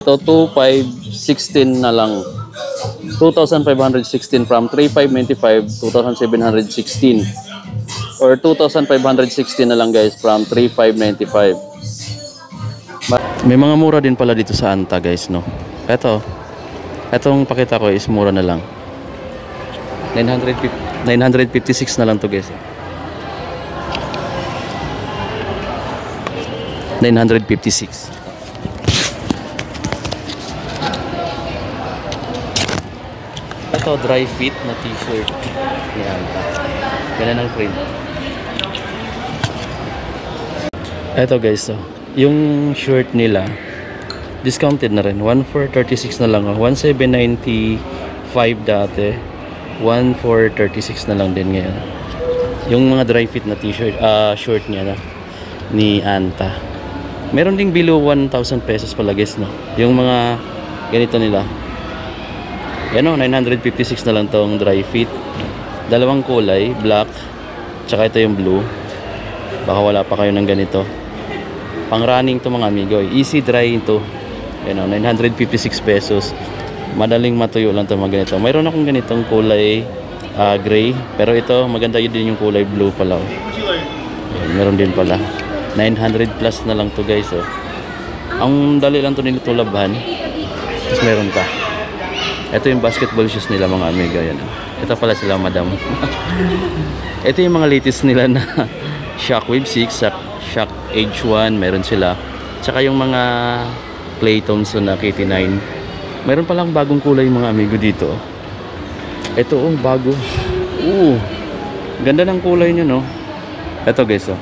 Ito 2,516 na lang. 2,516 from 3,595, 2,716. Or 2,516 na lang guys from 3,595. May mga mura din pala dito sa Anta guys, no. Etong pakita ko is mura na lang. 956 na lang to guys. 956. Ito dry fit na t-shirt ni Anta. Ganun ang print. Ito guys, so, yung shirt nila discounted na rin. 1,436 na lang. 1,795 dati. 1,436 na lang din ngayon. Yung mga dry fit na t-shirt, short niya na ni Anta. Meron ding below 1,000 pesos pala guys, no. Yung mga ganito nila. Yan o, 956 na lang tong dry fit. Dalawang kulay, black, tsaka ito yung blue. Baka wala pa kayo ng ganito. Pang running to mga amigo. Easy dry to. Yan o, 956 pesos. Madaling matuyo lang to mga ganito. Mayroon akong ganitong kulay gray. Pero ito, maganda yun din yung kulay blue pala. Yan, meron din pala. 900 plus na lang to guys. Oh. Ang dali lang to nilitulabhan. Tapos meron pa. Ito yung basketball shoes nila mga amiga. Yan. Ito pala sila madam. Ito yung mga latest nila na Shockwave 6, Shock Age 1. Meron sila. Tsaka yung mga Clay Thompson na KT9. Meron palang bagong kulay mga amigo dito. Ito oh, bago. Ganda ng kulay nyo, no? Ito guys, oh.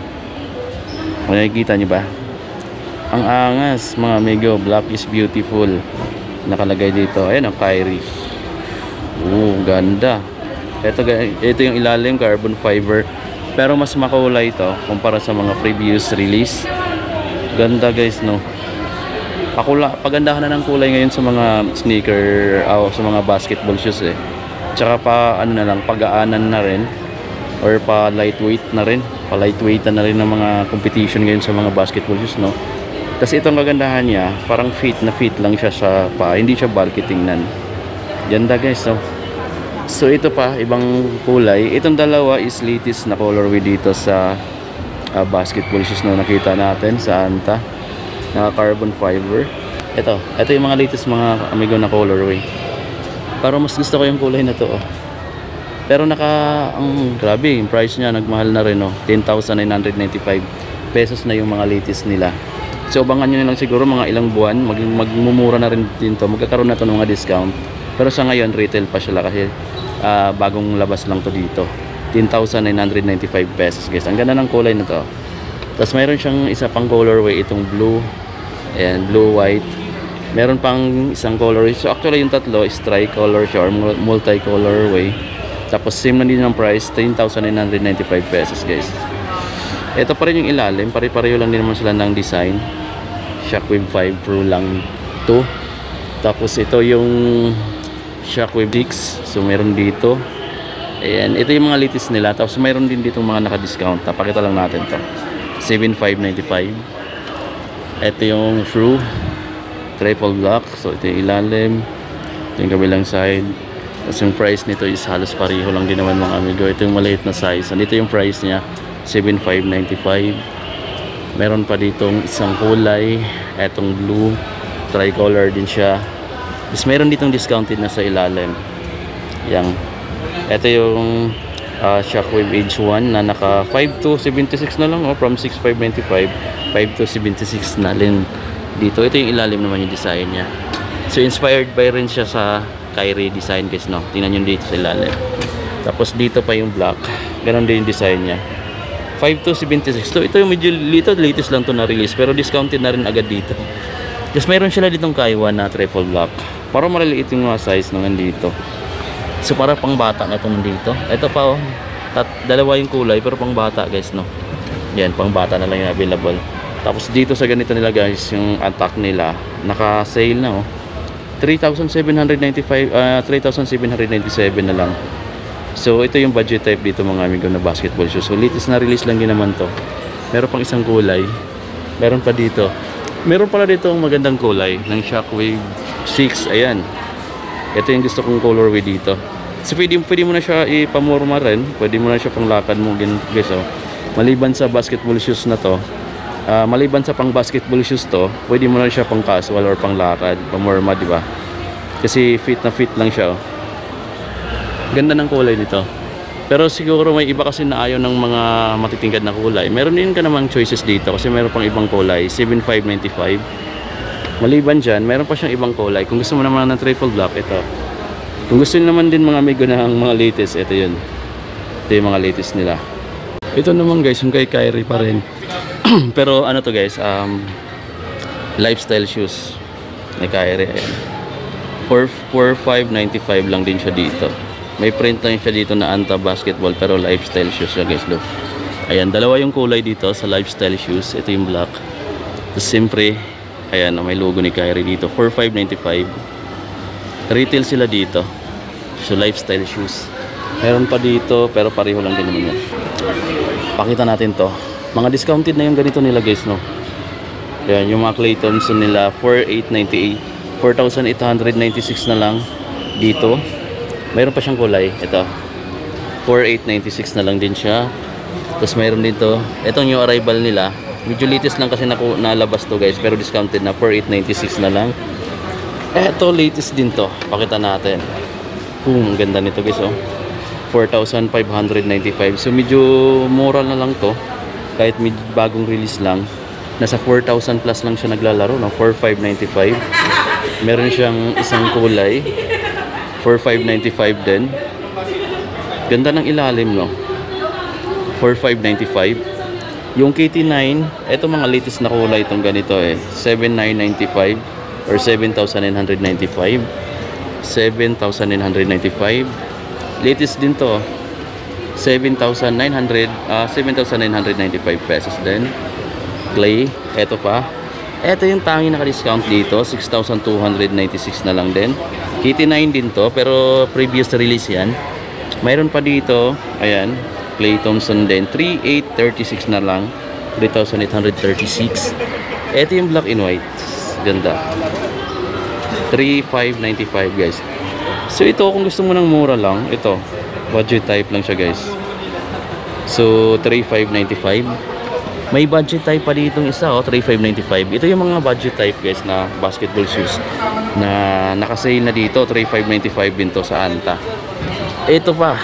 Nakikita nyo ba? Ang angas mga amigo. Black is beautiful. Nakalagay dito. Ayan ang Kyrie. Ganda. Ito yung ilalim, carbon fiber. Pero mas makulay ito kumpara sa mga previous release. Ganda guys, no? Pagandahan na ng kulay ngayon sa mga sneaker sa mga basketball shoes eh. Tsaka pa ano na lang, pagaanan na rin or pa lightweight na rin. Pa lightweight na rin ng mga competition ngayon sa mga basketball shoes, no? Kasi itong kagandahan niya, parang fit lang siya sa pa, hindi siya bulky tingnan. Ganda guys, no? So ito pa, ibang kulay. Itong dalawa is latest na colorway dito sa basketball shoes na nakita natin sa Anta. Naka carbon fiber. Ito yung mga latest mga amigo na colorway. Pero mas gusto ko yung kulay na to, oh. Pero grabe, yung price niya nagmahal na rin, oh. 10,995 pesos na yung mga latest nila. So abangan nyo na lang siguro mga ilang buwan, magmumura na rin din to, magkakaroon na to ng mga discount. Pero sa ngayon retail pa sila kasi bagong labas lang to dito. 10,995 pesos guys. Ang ganda ng kulay na to. Tapos mayroon siyang isa pang colorway, itong blue and blue white. Meron pang isang colorway. So actually yung tatlo is tricolor siya or multi-colorway. Tapos same na din ang price, 10,995 pesos guys. Ito pa rin yung ilalim, pare-pareho lang din naman sila ng design. Shockwave 5 Pro lang to. Tapos ito yung Shockwave 6. So meron dito. Ayan, ito yung mga latest nila. Tapos mayroon din dito mga naka-discount. Pakita lang natin to. 7,595. Ito yung True triple black. So ito yung ilalim. Ito yung kabilang side. Tapos yung price nito is halos pareho lang din naman mga amigo. Ito yung maliit na size. Ito yung price niya, 7,595. Meron pa ditong isang kulay. Etong blue. Tricolor din siya. Tapos meron ditong discounted na sa ilalim. Yang. Ito yung Shockwave Age 1 na naka 5 to 76 na lang. From 6,595. 5 to 76 na din dito. Ito yung ilalim naman yung design niya. So inspired by rin siya sa Kyrie design guys, no? Tingnan nyo dito sa ilalim. Tapos dito pa yung black. Ganon din yung design niya. 5 to 76. So ito yung medyo latest lang to na release. Pero discounted na rin agad dito. Tapos mayroon sila ditong Kaiwan na triple black. Parang maliliit yung mga size nung nandito. So para pang bata na itong nandito. Ito pa oh. Dalawa yung kulay pero pang bata guys, no? Yan, pang bata na lang yung available. Tapos dito sa ganito nila guys, yung attack nila naka sale na oh. 3,797 na lang. So ito yung budget type dito mga amigo na basketball shoes. So latest na release lang din naman to. Meron pang isang kulay. Meron pa dito. Meron pala dito magandang kulay ng Shockwave 6. Ayan. Ito yung gusto kong colorway dito. So pwede mo na siya ipamorma rin. Pwede mo na siya panglakad mo guys, oh. Maliban sa basketball shoes na to, maliban sa pang basketball shoes to, pwede mo na siya pang casual or pang lakad, pamorma, di ba? Kasi fit na fit lang siya, oh. Ganda ng kulay nito. Pero siguro may iba kasi na ayaw ng mga matitingkad na kulay. Meron din ka namang choices dito kasi meron pang ibang kulay. 7,595. Maliban dyan, meron pa siyang ibang kulay. Kung gusto mo naman ng triple black, ito. Kung gusto naman din mga amigo ng mga latest, ito yun. Ito yung mga latest nila. Ito naman guys, yung kay Kyrie pa rin. Pero ano to guys, lifestyle shoes ni Kyrie. Ayan. 4,595 lang din siya dito. May print lang siya dito na Anta basketball pero lifestyle shoes siya guys, look. Ayan, dalawa yung kulay dito sa lifestyle shoes. Ito yung black. Tapos siyempre, ayan, may logo ni Kyrie dito. 4,595. Retail sila dito. So lifestyle shoes. Meron pa dito pero pareho lang din naman yan. Pakita natin to. Mga discounted na yung ganito nila guys, no. Ayan, yung mga Klay Thompson nila 4,898. 4,896 na lang dito. Mayroon pa siyang kulay. Ito 4,896 na lang din siya. Tapos mayroon dito, itong new arrival nila, medyo latest lang kasi nalabas to guys, pero discounted na 4,896 na lang. Ito latest din to, pakita natin. Ganda nito guys, oh. 4,595. So medyo mura na lang to, kahit bagong release lang. Nasa 4,000 plus lang siya naglalaro, no? 4,595. Meron siyang isang kulay 4,595 din. Ganda ng ilalim, no? 4,595. Yung KT9, eto mga latest na kulay itong ganito, 7,995 or 7,995. 7,995. Latest din to, 7,995 pesos din. Klay, eto pa. Eto yung tanging naka-discount dito, 6,296 na lang din. KT9 din to, pero previous release yan. Mayroon pa dito, ayan, Klay Thompson din, 3,836 na lang, 3,836. Ito yung black and white, ganda, 3,595 guys. So ito, kung gusto mo ng mura lang, ito, budget type lang siya guys. So 3,595. May budget type pa dito isa, 3,595. Ito yung mga budget type guys na basketball shoes na naka-sale na dito, 3,595 din to sa Anta. Ito pa,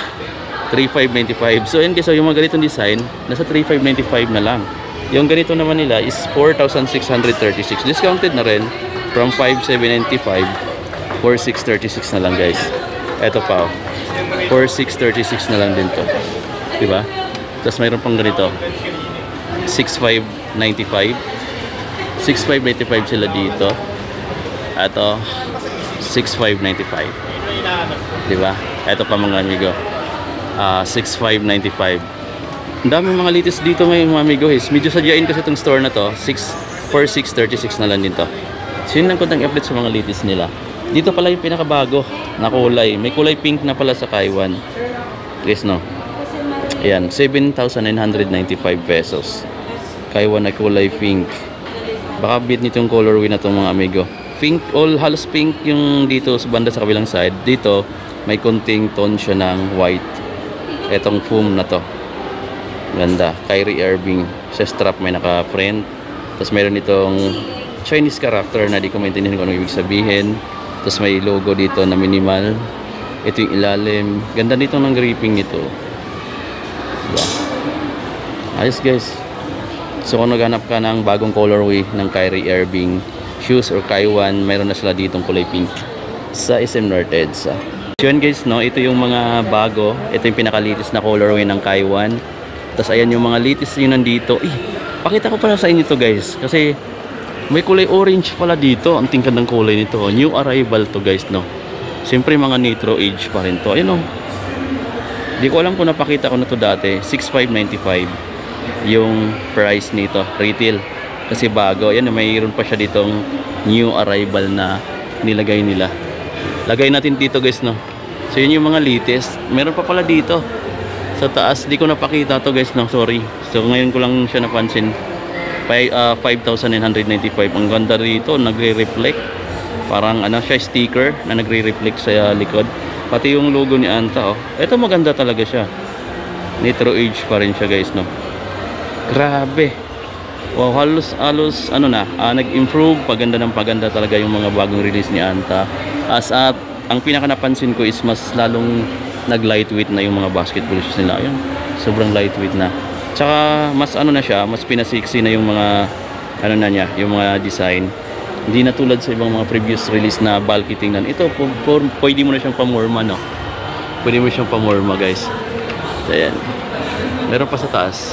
3,595. So yun guys, so yung mga ganitong design, nasa 3,595 na lang. Yung ganito naman nila is 4,636. Discounted na rin from 5,795, 4,636 na lang guys. Ito pa, 4,636 na lang din to. Diba? Tapos mayroon pang ganito, 6,595. 6,595 sila dito. Ato 6,595. Diba? Ito pa mga amigo, 6,595. Ang daming mga latest dito mga amigo. Medyo sadyain kasi itong store na to. 4,636 na lang din to. So yun lang ko update sa mga latest nila. Dito pala yung pinakabago na kulay. May kulay pink na pala sa Kaiwan. Guys, no? Ayan, 7,995 pesos. Kaiwan na kulay pink. Baka beat nito yung colorway na itong mga amigo. Pink, all halos pink yung dito sa banda sa kabilang side. Dito, may konting tone siya ng white. Etong foam na to. Ganda. Kyrie Irving. Sa strap may naka-print. Tapos meron itong Chinese character na di ko maintindihan kung anong ibig sabihin. Tapos may logo dito na minimal. Ito yung ilalim. Ganda dito ng gripping nito. Diba? Ayos guys. So kung naghanap ka ng bagong colorway ng Kyrie Irving shoes or Kaiwan, mayroon na sila ditong kulay pink sa SM North EDSA. So yun guys, no, ito yung mga bago. Ito yung pinaka-latest na colorway ng Kaiwan. Tapos ayan yung mga latest yun nandito. Pakita ko pala sa inyo to guys, kasi may kulay orange pala dito. Ang tingkad ng kulay nito. New arrival to guys, no. Siyempre mga nitro age pa rin to. Ayun, no. Di ko alam kung napakita ko na to dati. 6,595 yung price nito, retail. Kasi bago. Ayan, mayroon pa siya ditong new arrival na nilagay nila. Lagay natin dito guys, no. So yun yung mga latest. Meron pa pala dito sa taas. Di ko napakita to guys, no. Sorry. So ngayon ko lang siya napansin. 5,995. Ang ganda rito, nagre-reflect. Parang ano siya, sticker na nagre-reflect sa likod. Pati yung logo ni Anta, oh. Ito maganda talaga siya. Nitro Age pa rin siya, guys, no. Grabe. Wow, halos ano na, nag-improve, paganda ng paganda talaga yung mga bagong release ni Anta. Ang pinaka napansin ko is mas lalong nag-lightweight na yung mga basketball shoes nila. Ayun, sobrang lightweight na. Tsaka mas ano na siya, mas pinasiksi na yung mga ano na niya, yung mga design. Hindi na tulad sa ibang mga previous release na bulky tingnan. Ito, pwede mo na siyang pamorma, no? Pwede mo siyang pamorma, guys. Ayan. Meron pa sa taas.